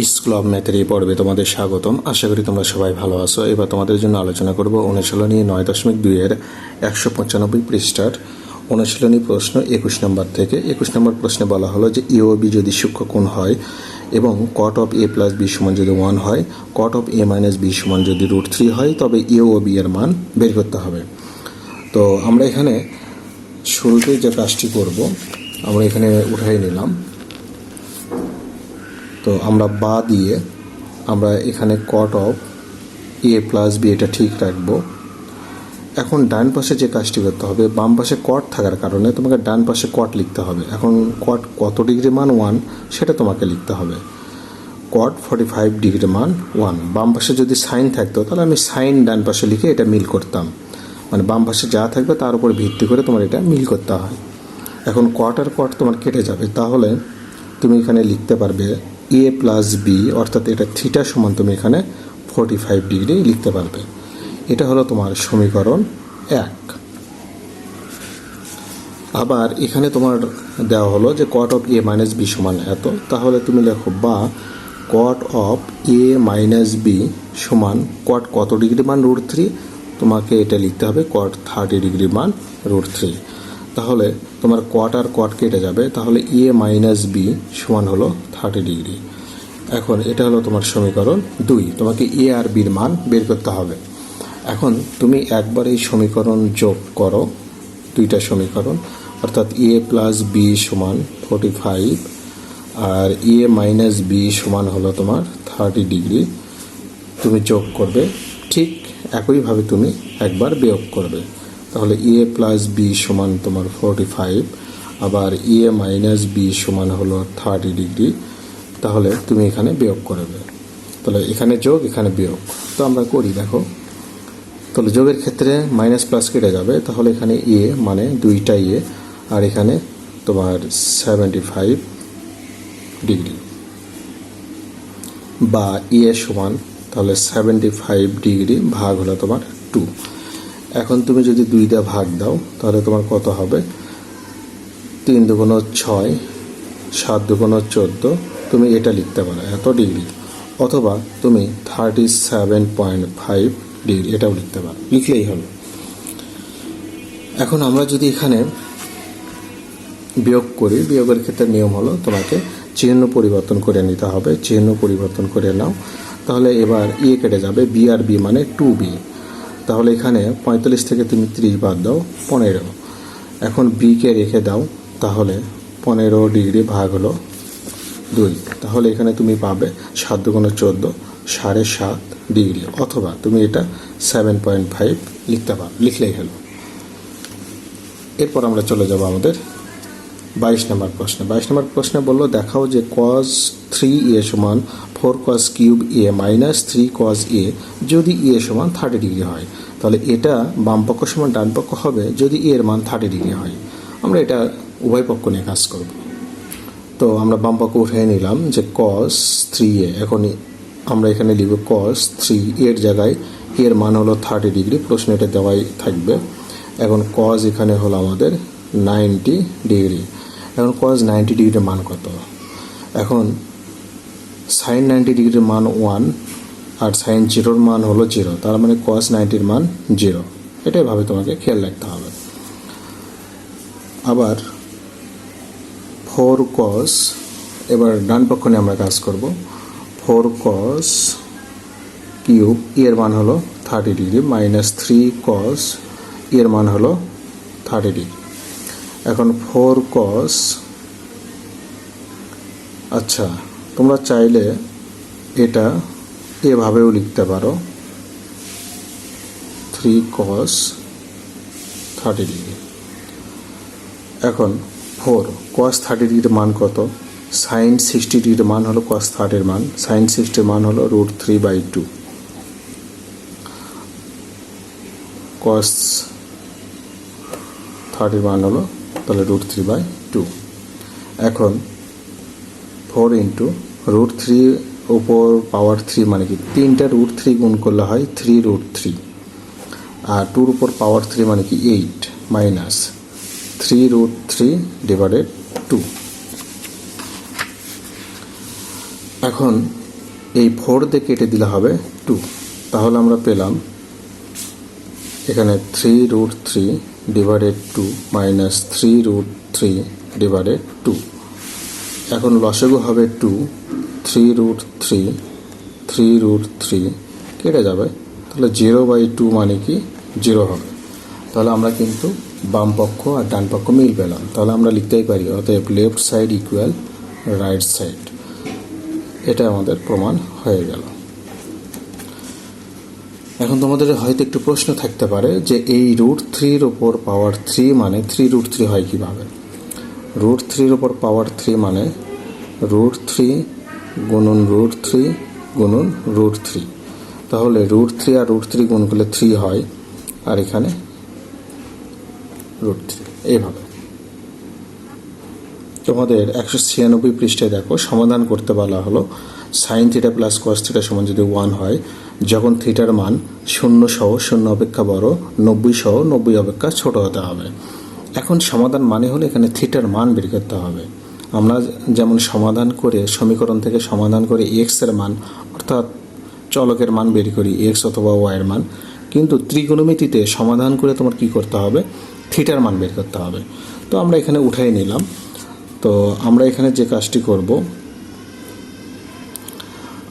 School of ম্যাথের এই পর্বে তোমাদের স্বাগতম। আশা করি তোমরা সবাই ভালো আছো। এবার তোমাদের জন্য আলোচনা করব অনুশীলনী 9.2-এর 195 পৃষ্ঠার অনুশীলনী প্রশ্ন 21 নম্বর থেকে। 21 নম্বর প্রশ্নে বলা হলো যে এ ও বি যদি সূক্ষ্মকোণ হয় এবং কট অফ এ প্লাস বি সমান যদি 1 হয়, কট অফ এ মাইনাস বি সমান যদি √3 হয়, তবে এ ও বি এর মান বের করতে হবে। তো আমরা এখানে শুরুতে যে কাজটি করব, আমরা এখানে উঠাই নিলাম। তো আমরা বা দিয়ে আমরা এখানে কট অফ এ প্লাস বি এটা ঠিক রাখবো। এখন ডান পাশে যে কাজটি করতে হবে, বাম পাশে কট থাকার কারণে তোমাকে ডান পাশে কট লিখতে হবে। এখন কট কত ডিগ্রি মান 1 সেটা তোমাকে লিখতে হবে। কট 45 ডিগ্রি মান 1। বাম পাশে যদি সাইন থাকতো তাহলে আমি সাইন ডান পাশে লিখে এটা মিল করতাম, মানে বাম পাশে যা থাকবে তার উপর ভিত্তি করে তোমার এটা মিল করতে হয়। এখন কট আর কট তোমার কেটে যাবে, তাহলে তুমি এখানে লিখতে পারবে এ প্লাস বি, অর্থাৎ এটা থিটা সমান তুমি এখানে 45 ডিগ্রি লিখতে পারবে। এটা হলো তোমার সমীকরণ 1। আবার এখানে তোমার দেওয়া হলো যে কট অফ এ মাইনাস বি সমান এত, তাহলে তুমি লেখো বা কট অফ এ মাইনাস বি সমান কট কত ডিগ্রি মান √3, তোমাকে এটা লিখতে হবে কট 30 ডিগ্রি মান √3। তাহলে তোমার কট আর কট কেটে যাবে, তাহলে এ মাইনাস বি সমান হলো 30 ডিগ্রি। এখন এটা হলো তোমার সমীকরণ 2। তোমাকে এ আর বির মান বের করতে হবে। এখন তুমি একবার এই সমীকরণ যোগ করো, দুইটা সমীকরণ, অর্থাৎ এ প্লাস বি সমান 45 আর এ মাইনাস বি সমান হলো তোমার 30 ডিগ্রি। তুমি যোগ করবে, ঠিক একইভাবে তুমি একবার বিয়োগ করবে। তাহলে এ প্লাস বি সমান তোমার 45, আবার এ মাইনাস বি সমান হলো 30 ডিগ্রি। তাহলে তুমি এখানে বিয়োগ করবে। তাহলে এখানে যোগ, এখানে বিয়োগ। তো আমরা করি, দেখো। তাহলে যোগের ক্ষেত্রে মাইনাস প্লাস কেটে যাবে, তাহলে এখানে এ মানে দুইটা এ, আর এখানে তোমার 75 ডিগ্রি বা এ সমান তাহলে 75 ডিগ্রি ভাগ হলো তোমার 2। এখন তুমি যদি 2 দিয়ে ভাগ দাও তাহলে তোমার কত হবে? 3 দুগুণ 6, 7 দুগুণ 14, তুমি এটা লিখতে পারো এত ডিগ্রি, অথবা তুমি 37.5 ডিগ্রি এটাও লিখতে পারো, লিখলেই হবে। এখন আমরা যদি এখানে বিয়োগ করি, বিয়োগের ক্ষেত্রে নিয়ম হলো তোমাকে চিহ্ন পরিবর্তন করে নিতে হবে। চিহ্ন পরিবর্তন করে নাও, তাহলে এবার এ কেটে যাবে, বি আর বি মানে 2b। তাহলে এখানে 45 থেকে তুমি 30 বাদ দাও, 15। এখন বিকে রেখে দাও, তাহলে 15 ডিগ্রি ভাগ হলো 2। তাহলে এখানে তুমি পাবে 7 দুগুণ 14, 7.5 ডিগ্রি, অথবা তুমি এটা 7.5 লিখতে পারো, লিখলেই হলো। এরপর আমরা চলে যাব আমাদের 22 নম্বর প্রশ্নে। 22 নম্বর প্রশ্নে বললো দেখাও যে cos 3a সমান 4 cos cube a minus 3 cos a যদি a সমান 30 ডিগ্রি হয়। তাহলে এটা বাম পক্ষ সমান ডান পক্ষ হবে যদি a এর মান 30 ডিগ্রি হয়। আমরা এটা উভয় পক্ষ নিয়ে কাজ করব। তো আমরা বাম পক্ষ উঠে নিলাম যে cos 3a, এখন আমরা এখানে লিখব cos 3 এর জায়গায় এর মান হলো 30 ডিগ্রি, প্রশ্ন এটা দেওয়াই থাকবে। এখন cos এখানে হলো আমাদের 90 ডিগ্রি। এখন cos 90 ডিগ্রির মান কত? এখন sin 90 ডিগ্রির মান 1 আর sin 0-র মান হলো 0, তার মানে cos 90-র মান 0। এটাই ভাবে তোমাকে খেয়াল রাখতে হবে। আবার 4 cos, এবার ডান পক্ষ নিয়ে আমরা কাজ করব। 4 cos কিউব এর মান হলো 30 ডিগ্রি মাইনাস 3 cos এর মান হলো 30 ডিগ্রি। এখন 4 cos, আচ্ছা তোমরা চাইলে এটা এভাবেও লিখতে পারো, 3 cos 30 ডিগ্রি। এখন 4 cos 30 ডিগ্রির মান কত? sin 60 ডিগ্রির মান হলো cos 30-এর মান, sin 60-এর মান হলো √3/2, cos 30 মান হলো তাহলে √3/2। এখন 4 ইন্টু √3 উপর পাওয়ার 3 মানে কি 3টা √3 গুণ করলে হয় 3√3, আর 2-র উপর পাওয়ার 3 মানে কি 8 মাইনাস 3√3/2। এখন এই 4 দিয়ে কেটে দিলে হবে 2। তাহলে আমরা পেলাম এখানে 3√3 ডিভাইডেড 2 মাইনাস 3√3 ডিভাইডেড 2। এখন লসাগু হবে 2, 3√3 কেটে যাবে, তাহলে 0/2 মানে কি 0 হবে। তাহলে আমরা কিন্তু বাম পক্ষ আর ডান পক্ষ মিল পেলাম। তাহলে আমরা লিখতেই পারি অতএব left side equal right side. এটা আমাদের প্রমাণ হয়ে গেল। এখন তোমাদের হয়তো একটু প্রশ্ন থাকতে পারে যে এই √3 ওপর পাওয়ার 3 মানে 3√3 হয় কীভাবে। √3 ওপর পাওয়ার 3 মানে √3 গুণন √3 গুণন √3। তাহলে √3 আর √3 গুণ করলে 3 হয়, আর এখানে √3। এইভাবে তোমাদের 196 পৃষ্ঠায় দেখো সমাধান করতে বলা হলো sin θ প্লাস cos θ সমান যদি 1 হয়, যখন থিটার মান 0 সহ 0 অপেক্ষা বড়, 90 সহ 90 অপেক্ষা ছোট হতে হবে। এখন সমাধান মানে হলো এখানে থিটার মান বের করতে হবে। আমরা যেমন সমাধান করে সমীকরণ থেকে সমাধান করে এক্স এর মান অর্থাৎ চলকের মান বের করি, এক্স অথবা ওয়াই এর মান, কিন্তু ত্রিকোণমিতিতে সমাধান করে তোমার কি করতে হবে, থিটার মান বের করতে হবে। তো আমরা এখানে উঠাই নিলাম। তো আমরা এখানে যে কাজটি করব,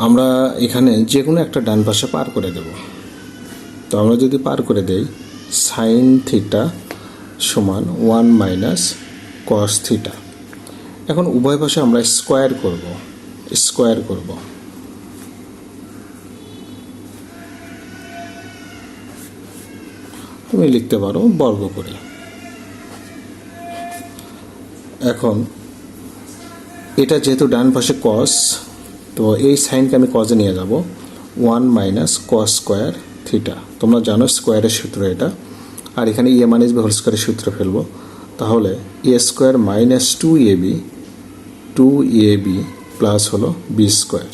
আমরা এখানে যে কোনো একটা ডান পাশে পার করে দেব। তো আমরা যদি পার করে দেই sin θ সমান 1 মাইনাস cos θ। এখন উভয় পাশে আমরা স্কোয়ার করব। তুমি লিখতে পারো বর্গ করে। এখন এটা যেহেতু ডান পাশে cos, তো এই সাইনকে আমি কজে নিয়ে যাব, 1 মাইনাস cos স্কোয়ার θ। তোমরা জানো স্কোয়ারের সূত্র এটা, আর এখানে a মাইনাস b হোল স্কোয়ারের সূত্র ফেলবো। তাহলে a square minus 2ab plus হলো b স্কোয়ার।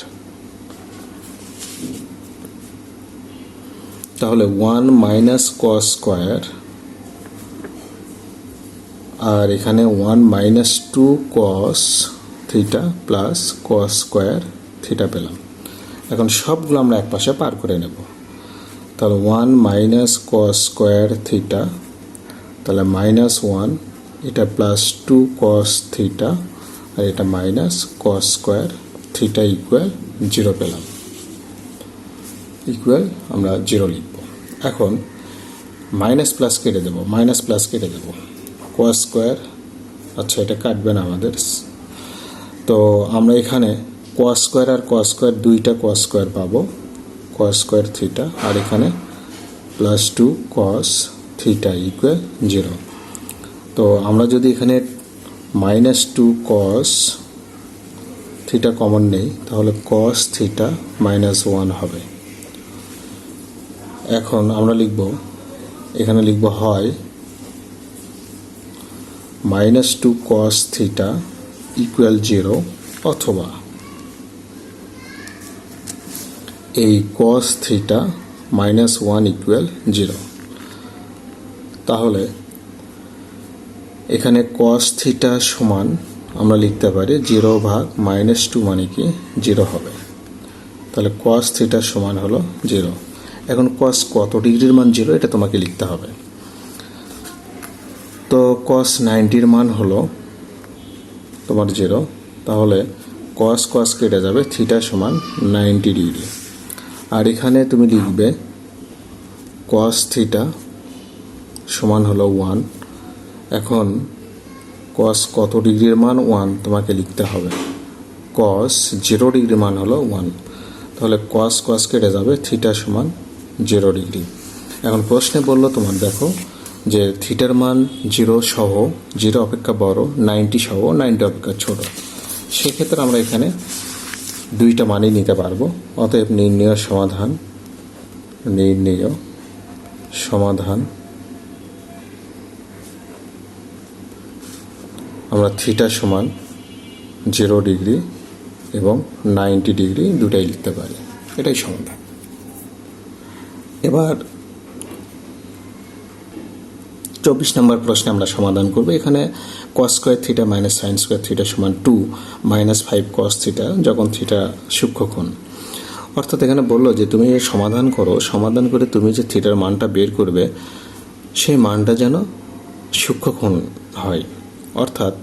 তাহলে 1 মাইনাস cos স্কোয়ার, আর এখানে 1 minus 2 cos θ plus cos square θ পেলাম। এখন সবগুলো আমরা এক পাশে পার করে নেব। তাহলে 1 মাইনাস cos স্কোয়ার θ, তাহলে -1, এটা প্লাস 2 cos θ, আর এটা মাইনাস cos স্কোয়ার θ ইকুয়াল 0 পেলাম। ইকুয়াল আমরা 0 লিখব। এখন মাইনাস প্লাস কেটে দেব, cos স্কোয়ার, আচ্ছা এটা কাটবে না আমাদের। তো আমরা এখানে cos স্কোয়ার আর cos স্কোয়ার দুইটা cos স্কোয়ার পাবো, cos স্কোয়ার θ, আর এখানে প্লাস 2 cos θ ইকুয়াল 0। তো আমরা যদি এখানে -2 cos θ কমন নেই, তাহলে cos θ -1 হবে। এখন আমরা এখানে লিখব হয় -2 cos θ ইকুয়াল 0, অথবা এই cos θ -1 ইকুয়াল 0। তাহলে এখানে cos θ সমান আমরা লিখতে পারি 0/-2 মানে কি 0 হবে। তাহলে cos θ সমান হলো 0। এখন cos কত ডিগ্রির মান 0 এটা তোমাকে লিখতে হবে। তো cos 90 মান হলো তোমার 0। তাহলে cos কেটে যাবে, θ সমান 90 ডিগ্রি। আর এখানে তুমি লিখবে cos θ সমান হলো 1। এখন cos কত ডিগ্রির মান 1 তোমাকে লিখতে হবে। cos 0 ডিগ্রির মান হলো 1। তাহলে cos কেটে যাবে, θ সমান 0 ডিগ্রি। এখন প্রশ্নে বললো তোমার দেখো যে থিটার মান 0 সহ 0 অপেক্ষা বড়, 90 সহ 90 অপেক্ষা ছোট। সেক্ষেত্রে আমরা এখানে দুইটা মানই নিতে পারবো। অতএব নির্ণেয় সমাধান আমরা θ সমান 0 ডিগ্রি এবং 90 ডিগ্রি দুটাই লিখতে পারি। এটাই সমাধান। এবার 24 নম্বর প্রশ্নে আমরা সমাধান করব। এখানে cos square θ minus sin square θ সমান 2 -5 cos θ, যখন θ সূক্ষ্মকোণ। অর্থাৎ এখানে বললো যে তুমি এর সমাধান করো, সমাধান করে তুমি যে থিটার মানটা বের করবে সেই মানটা যেন সূক্ষ্মকোণ হয়, অর্থাৎ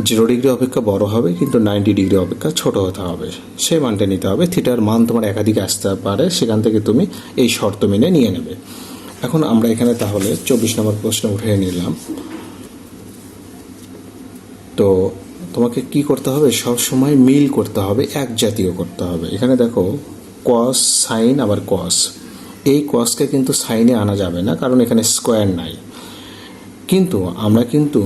0 ডিগ্রি অপেক্ষা বড় হবে কিন্তু 90 ডিগ্রি অপেক্ষা ছোট হতে হবে, সেই মানটা নিতে হবে। থিটার মান তোমার একাধিক আসতে পারে, সেখান থেকে তুমি এই শর্ত মেনে নিয়ে নেবে। এখন আমরা এখানে তাহলে 24 নম্বর প্রশ্ন উঠিয়ে নিলাম। তো তোমাকে কি করতে হবে, সব সময় মিল করতে হবে, এক জাতীয় করতে হবে। এখানে দেখো কস সাইন আবার কস, এই কসকে কিন্তু সাইনে আনা যাবে না কারণ এখানে স্কোয়ার নাই, কিন্তু আমরা কিন্তু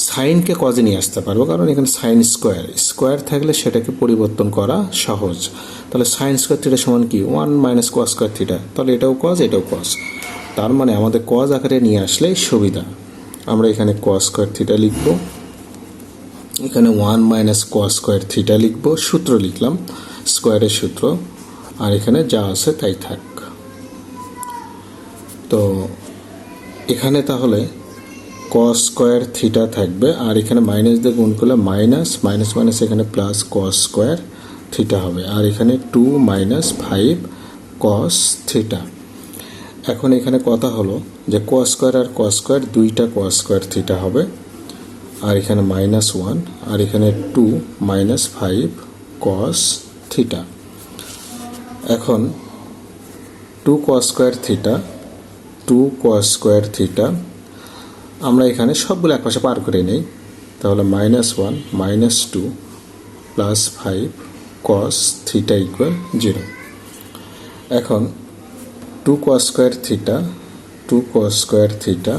সাইনকে কজে নিয়ে আসতে পারবো কারণ এখানে সাইন স্কোয়ার, স্কোয়ার থাকলে সেটাকে পরিবর্তন করা সহজ। তাহলে সাইন স্কোয়ার থিটা সমান কি 1 মাইনাস কস স্কোয়ার থিটা, তাহলে এটাও কস এটাও কস, তার মানে আমাদের কজ আকারে নিয়ে আসলেই সুবিধা। আমরা এখানে কস স্কোয়ার থিটা লিখবো, এখানে 1 মাইনাস কস স্কোয়ার থিটা লিখবো, সূত্র লিখলাম স্কোয়ারের সূত্র, আর এখানে যা আছে তাই থাক। তো এখানে তাহলে কস স্কোয়ার থিটা থাকবে, আর এখানে মাইনাস দিয়ে গুণ করলে মাইনাস মাইনাস মাইনাস এখানে প্লাস কস স্কোয়ার থিটা হবে, আর এখানে 2 মাইনাস 5 কস থিটা। এখন এখানে কথা হলো যে কস স্কোয়ার আর কস স্কোয়ার দুইটা কস স্কোয়ার থিটা হবে, আর এখানে -1 আর এখানে 2 মাইনাস 5 কস থিটা। এখন 2 cos square theta 2 cos square theta আমরা এখানে সবগুলো একপাশে পার করে নেই, তাহলে -1 -2 প্লাস 5 কস থিটা ইকুয়াল 0। এখন 2 cos square theta 2 cos square theta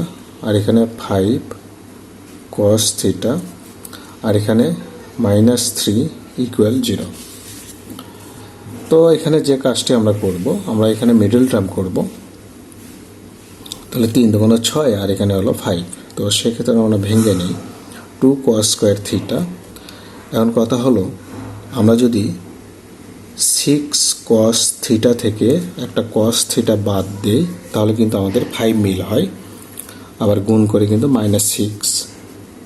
আর এখানে 5 কস থিটা আর এখানে -3 ইকুয়াল 0। তো এখানে যে কাজটি আমরা করব, আমরা এখানে মিডল টার্ম করব, তাহলে 3 দুগুণ 6 আর এখানে হলো 5, তো সেক্ষেত্রে আমরা ভেঙে নিই 2 কস স্কোয়ার থিটা। এখন কথা হলো আমরা যদি 6 কস থিটা থেকে একটা কস থিটা বাদ দিই তাহলে কিন্তু আমাদের 5 মিল হয়, আবার গুণ করে কিন্তু -6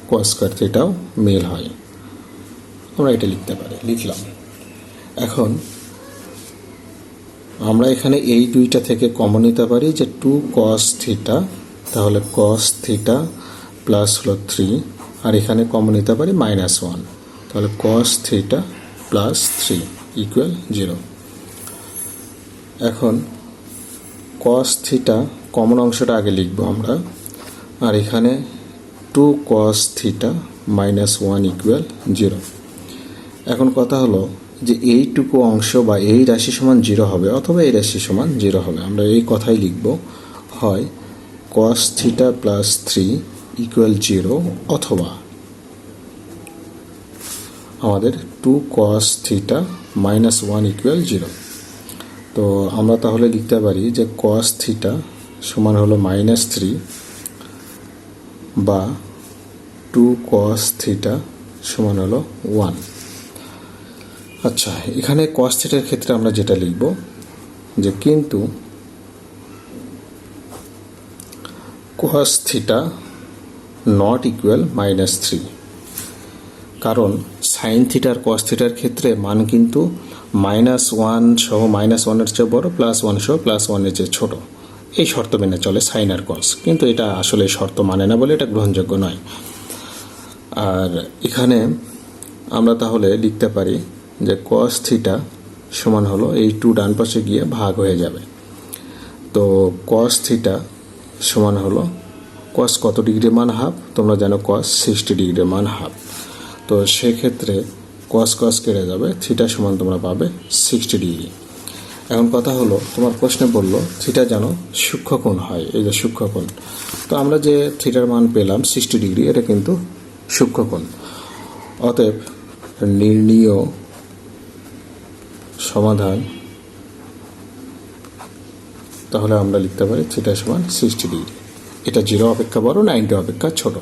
কস স্কোয়ার থিটাও মিল হয়, আমরা এটা লিখতে পারি, লিখলাম। এখন আমরা এখানে এই দুইটা থেকে কমন নিতে পারি যে 2 কস থিটা, তাহলে কস থিটা প্লাস হলো 3 আর এখানে কমন নিতে পারি -1, তাহলে কস থিটা প্লাস 3 ইকুয়াল 0। এখন কস থিটা কমন অংশটা আগে লিখব আমরা, আর এখানে 2 কস থিটা -1 ইকুয়াল 0। এখন কথা হলো যে এইটুকু অংশ বা এই রাশি সমান 0 হবে অথবা এই রাশি সমান 0 হবে, আমরা এই কথাই লিখব, হয় কস থিটা প্লাস 3 ইকুয়াল 0 অথবা আমাদের 2 কস থিটা -1 ইকুয়াল 0। তো আমরা তাহলে লিখতে পারি যে কস থিটা সমান হলো -3 বা 2 কস থিটা সমান হলো 1। আচ্ছা, এখানে কস থিটার ক্ষেত্রে আমরা যেটা লিখব যে কিন্তু কস থিটা নট ইকুয়াল -3, কারণ সাইন থিটা আর কস থিটার ক্ষেত্রে মান কিন্তু -1 সহ -1-এর চেয়ে বড়, +1 সহ +1-এর চেয়ে ছোট, এই শর্ত মেনে চলে সাইন আর কস, কিন্তু এটা আসলে শর্ত মানে না বলে এটা গ্রহণযোগ্য নয়। আর এখানে আমরা তাহলে লিখতে পারি যে কস থিটা সমান হলো এই 2 ডান পাশে গিয়ে ভাগ হয়ে যাবে, তো কস থিটা সমান হলো কস কত ডিগ্রি মান হাফ, তোমরা জানো কস 60 ডিগ্রি মান হাফ, তো সেক্ষেত্রে কস কস কেটে যাবে, থিটা সমান তোমরা পাবে 60 ডিগ্রি। এখন কথা হলো তোমার প্রশ্নে বললো থিটা যেন সূক্ষ্মকোণ হয়, এই যে সূক্ষ্মকোণ, তো আমরা যে থিটার মান পেলাম 60 ডিগ্রি এটা কিন্তু সূক্ষ্মকোণ, অতএব নির্ণীয় সমাধান, তাহলে আমরা লিখতে পারি থিটা সমান 60 ডিগ্রি, এটা 0 অপেক্ষা বড় 90 অপেক্ষা ছোট।